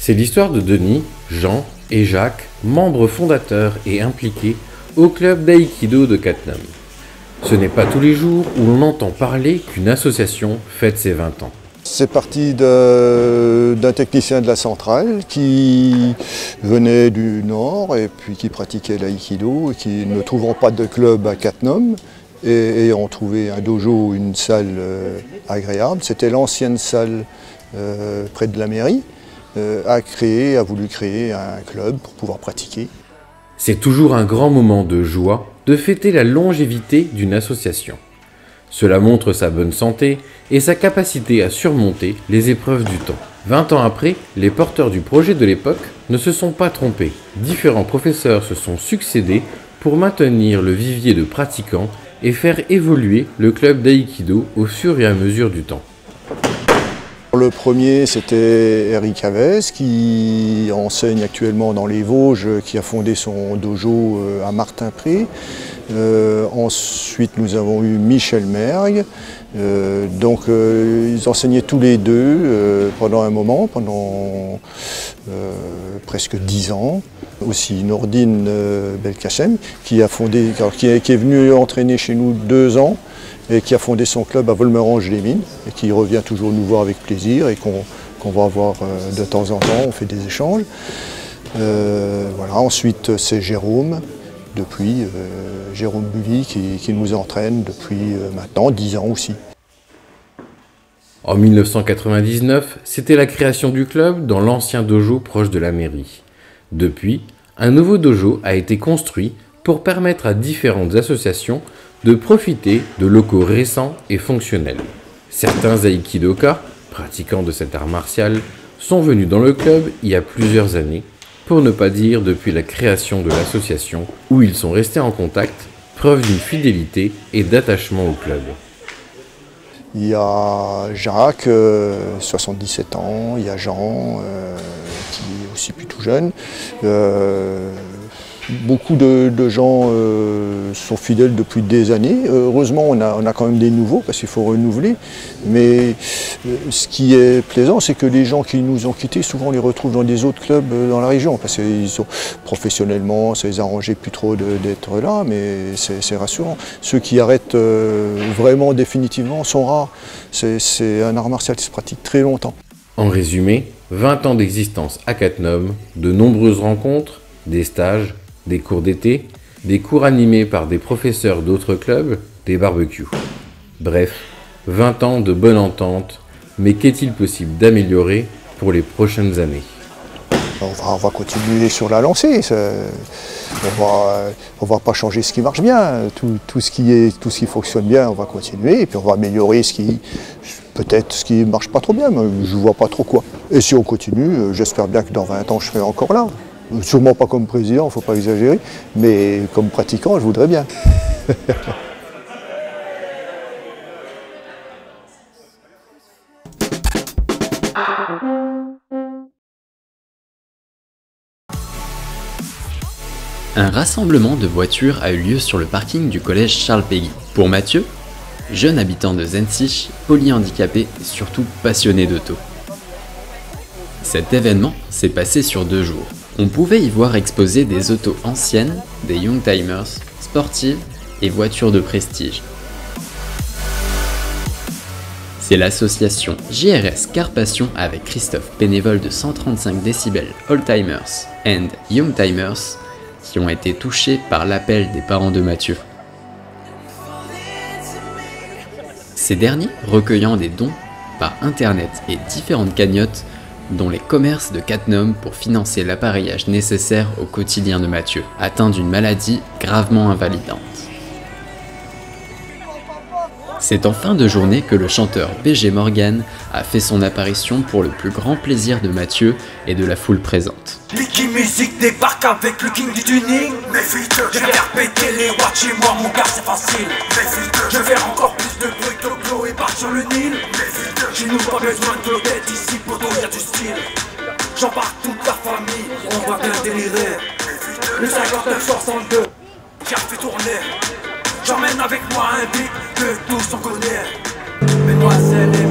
C'est l'histoire de Denis, Jean et Jacques, membres fondateurs et impliqués au club d'aïkido de Cattenom. Ce n'est pas tous les jours où l'on entend parler qu'une association fête ses 20 ans. C'est parti d'un technicien de la centrale qui venait du nord et puis qui pratiquait l'aïkido et qui, ne trouvant pas de club à Cattenom et ayant trouvé un dojo, une salle agréable, c'était l'ancienne salle près de la mairie, a voulu créer un club pour pouvoir pratiquer. C'est toujours un grand moment de joie de fêter la longévité d'une association. Cela montre sa bonne santé et sa capacité à surmonter les épreuves du temps. 20 ans après, les porteurs du projet de l'époque ne se sont pas trompés. Différents professeurs se sont succédés pour maintenir le vivier de pratiquants et faire évoluer le club d'aïkido au fur et à mesure du temps. Le premier, c'était Eric Havès, qui enseigne actuellement dans les Vosges, qui a fondé son dojo à Martinpré. Ensuite, nous avons eu Michel Mergue. Ils enseignaient tous les deux pendant un moment, pendant presque 10 ans. Aussi Nordine Belkacem, qui est venu entraîner chez nous 2 ans. Et qui a fondé son club à Volmerange-les-Mines et qui revient toujours nous voir avec plaisir et qu'on va voir de temps en temps, on fait des échanges. Voilà. Ensuite c'est Jérôme, Jérôme Bully qui nous entraîne depuis maintenant 10 ans aussi. En 1999, c'était la création du club dans l'ancien dojo proche de la mairie. Depuis, un nouveau dojo a été construit pour permettre à différentes associations de profiter de locaux récents et fonctionnels. Certains aïkidokas, pratiquants de cet art martial, sont venus dans le club il y a plusieurs années, pour ne pas dire depuis la création de l'association, où ils sont restés en contact, preuve d'une fidélité et d'attachement au club. Il y a Jacques, 77 ans, il y a Jean, qui est aussi plutôt jeune. Beaucoup de gens sont fidèles depuis des années. Heureusement, on a quand même des nouveaux parce qu'il faut renouveler. Mais ce qui est plaisant, c'est que les gens qui nous ont quittés, souvent on les retrouve dans des autres clubs dans la région. Parce que professionnellement, ça les arrangeait plus trop d'être là, mais c'est rassurant. Ceux qui arrêtent vraiment définitivement sont rares. C'est un art martial qui se pratique très longtemps. En résumé, 20 ans d'existence à Cattenom, de nombreuses rencontres, des stages, des cours d'été, des cours animés par des professeurs d'autres clubs, des barbecues. Bref, 20 ans de bonne entente, mais qu'est-il possible d'améliorer pour les prochaines années? On va continuer sur la lancée. On va pas changer ce qui marche bien. Tout ce qui fonctionne bien, on va continuer. Et puis on va améliorer peut-être ce qui marche pas trop bien, mais je vois pas trop quoi. Et si on continue, j'espère bien que dans 20 ans, je serai encore là. Sûrement pas comme président, il ne faut pas exagérer, mais comme pratiquant, je voudrais bien. Un rassemblement de voitures a eu lieu sur le parking du collège Charles Péguy. Pour Mathieu, jeune habitant de Zensich, polyhandicapé et surtout passionné d'auto. Cet événement s'est passé sur 2 jours. On pouvait y voir exposer des autos anciennes, des youngtimers, sportives et voitures de prestige. C'est l'association JRS Car Passion avec Christophe, bénévole de 135 décibels Oldtimers and Youngtimers, qui ont été touchés par l'appel des parents de Mathieu. Ces derniers recueillant des dons par internet et différentes cagnottes dont les commerces de Cattenom pour financer l'appareillage nécessaire au quotidien de Mathieu, atteint d'une maladie gravement invalidante. C'est en fin de journée que le chanteur BG Morgan a fait son apparition pour le plus grand plaisir de Mathieu et de la foule présente. Licky Music débarque avec le king du tuning. Méfie-toi, je vais faire péter les watts chez moi, mon gars c'est facile. Méfie-toi, je vais faire encore plus de bruit que Glo et part sur le Nil. Méfie-toi, chez nous pas besoin de Claudette, ici poto y'a du style. J'embarque toute la famille, on va bien délirer. Le 59-62, j'ai fait tourner. J'emmène avec moi un beat que tous on connaît. Mesdemoiselles